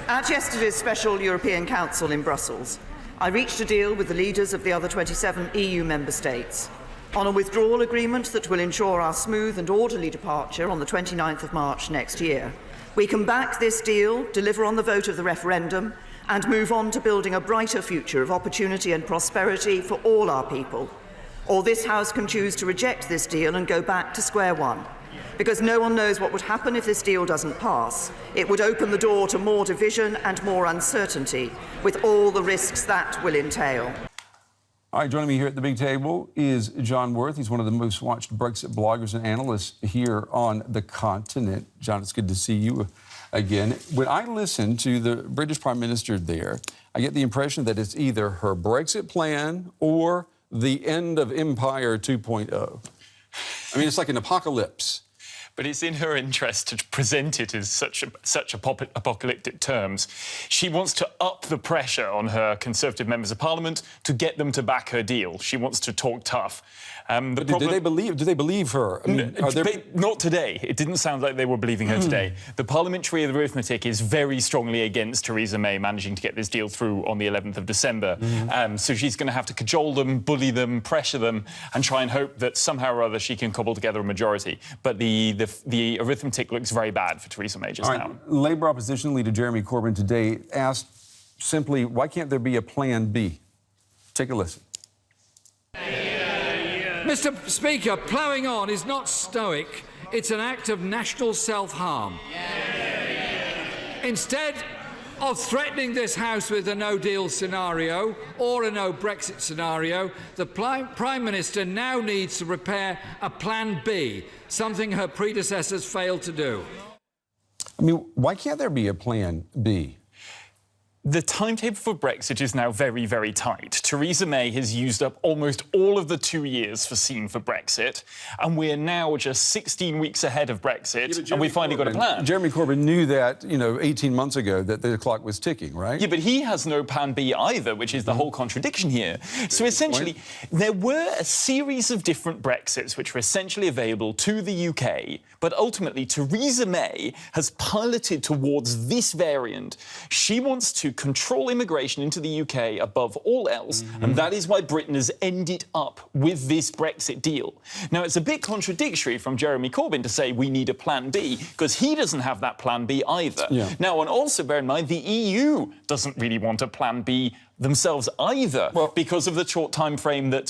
At yesterday's special European Council in Brussels, I reached a deal with the leaders of the other 27 EU member states on a withdrawal agreement that will ensure our smooth and orderly departure on the 29th of March next year. We can back this deal, deliver on the vote of the referendum, and move on to building a brighter future of opportunity and prosperity for all our people. Or this House can choose to reject this deal and go back to square one. Because no one knows what would happen if this deal doesn't pass. It would open the door to more division and more uncertainty, with all the risks that will entail. All right, joining me here at the big table is John Worth. He's one of the most watched Brexit bloggers and analysts here on the continent. John, it's good to see you again. When I listen to the British Prime Minister there, I get the impression that it's either her Brexit plan or the end of Empire 2.0. I mean, it's like an apocalypse. But it's in her interest to present it as such apocalyptic terms. She wants to up the pressure on her Conservative members of Parliament to get them to back her deal. She wants to talk tough. But do they believe her? I mean, not today. It didn't sound like they were believing her today. The parliamentary arithmetic is very strongly against Theresa May managing to get this deal through on the 11th of December. So she's going to have to cajole them, bully them, pressure them, and try and hope that somehow or other she can cobble together a majority. But the arithmetic looks very bad for Theresa May just now. Labour opposition leader Jeremy Corbin today asked simply, why can't there be a plan B? Take a listen. Mr. Speaker, ploughing on is not stoic. It's an act of national self-harm. Instead of threatening this House with a no-deal scenario or a no-Brexit scenario, the Prime Minister now needs to prepare a Plan B, something her predecessors failed to do. I mean, why can't there be a Plan B? The timetable for Brexit is now very, very tight. Theresa May has used up almost all of the 2 years foreseen for Brexit, and we're now just 16 weeks ahead of Brexit, and we finally got a plan. Jeremy Corbyn knew that, 18 months ago, that the clock was ticking, right? Yeah, but he has no plan B either, which is the whole contradiction here. So essentially, there were a series of different Brexits which were essentially available to the UK, but ultimately Theresa May has piloted towards this variant. She wants to control immigration into the UK above all else, and that is why Britain has ended up with this Brexit deal. Now, it's a bit contradictory from Jeremy Corbyn to say we need a plan B, because he doesn't have that plan B either. Now, and also bear in mind, the EU doesn't really want a plan B themselves either, because of the short time frame that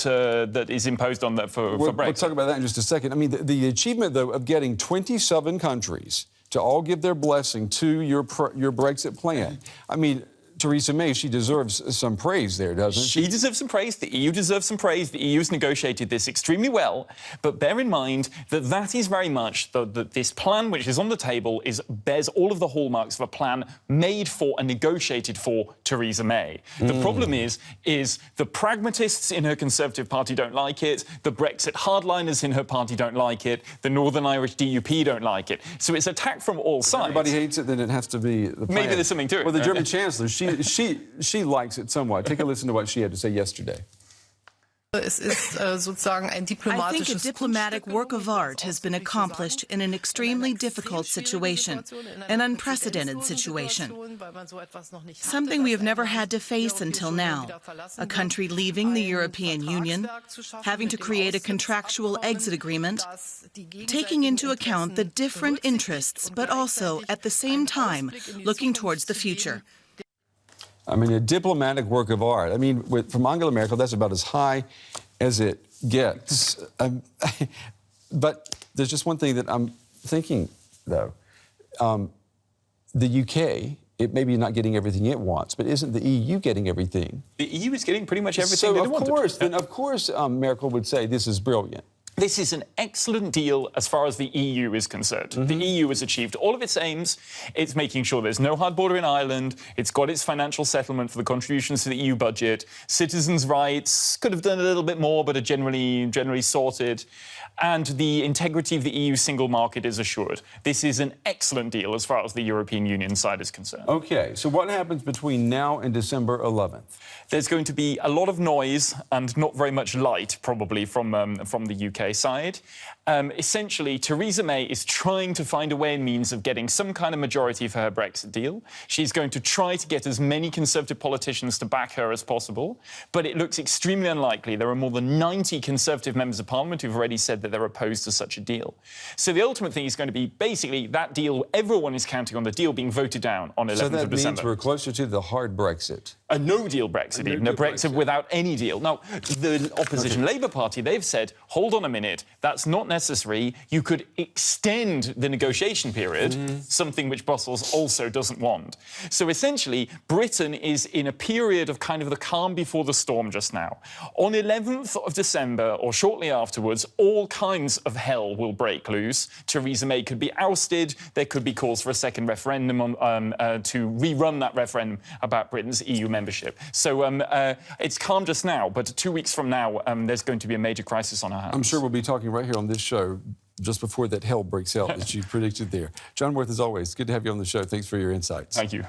that is imposed on that for Brexit. We'll talk about that in just a second. I mean, the achievement, though, of getting 27 countries to all give their blessing to your Brexit plan, I mean, Theresa May, she deserves some praise there, doesn't she? She deserves some praise. The EU deserves some praise. The EU's negotiated this extremely well. But bear in mind that that is very much this plan which is on the table bears all of the hallmarks of a plan made for and negotiated for Theresa May. The problem is the pragmatists in her Conservative Party don't like it. The Brexit hardliners in her party don't like it. The Northern Irish DUP don't like it. So it's attacked from all sides. Everybody hates it, then it has to be the plan. Maybe there's something to it. Well, the German Chancellor, she likes it somewhat. Take a listen to what she had to say yesterday. I think a diplomatic work of art has been accomplished in an extremely difficult situation, an unprecedented situation, something we have never had to face until now, a country leaving the European Union, having to create a contractual exit agreement, taking into account the different interests, but also, at the same time, looking towards the future. I mean, a diplomatic work of art. I mean, from Angela Merkel, that's about as high as it gets. But there's just one thing that I'm thinking, though. The UK, it may be not getting everything it wants, but isn't the EU getting everything? The EU is getting pretty much everything they want. Of course, Merkel would say this is brilliant. This is an excellent deal as far as the EU is concerned. The EU has achieved all of its aims. It's making sure there's no hard border in Ireland. It's got its financial settlement for the contributions to the EU budget. Citizens' rights could have done a little bit more, but are generally sorted. And the integrity of the EU single market is assured. This is an excellent deal as far as the European Union side is concerned. OK, so what happens between now and December 11th? There's going to be a lot of noise and not very much light, probably, from the UK UK side. Essentially, Theresa May is trying to find a way and means of getting some kind of majority for her Brexit deal. She's going to try to get as many Conservative politicians to back her as possible, but it looks extremely unlikely. There are more than 90 Conservative members of Parliament who've already said that they're opposed to such a deal. So the ultimate thing is going to be basically that deal, everyone is counting on the deal being voted down on 11th of December. So that means we're closer to the hard Brexit. A no-deal Brexit, even a Brexit without any deal. Now, the opposition Labour Party, they've said, hold on a minute, that's not necessary. You could extend the negotiation period, something which Brussels also doesn't want. So essentially, Britain is in a period of kind of the calm before the storm just now. On 11th of December, or shortly afterwards, all kinds of hell will break loose. Theresa May could be ousted. There could be calls for a second referendum to rerun that referendum about Britain's EU membership. So it's calm just now, but 2 weeks from now, there's going to be a major crisis on our hands. I'm sure we'll be talking right here on this show just before that hell breaks out that you predicted there. John Worth, as always, good to have you on the show. Thanks for your insights. Thank you.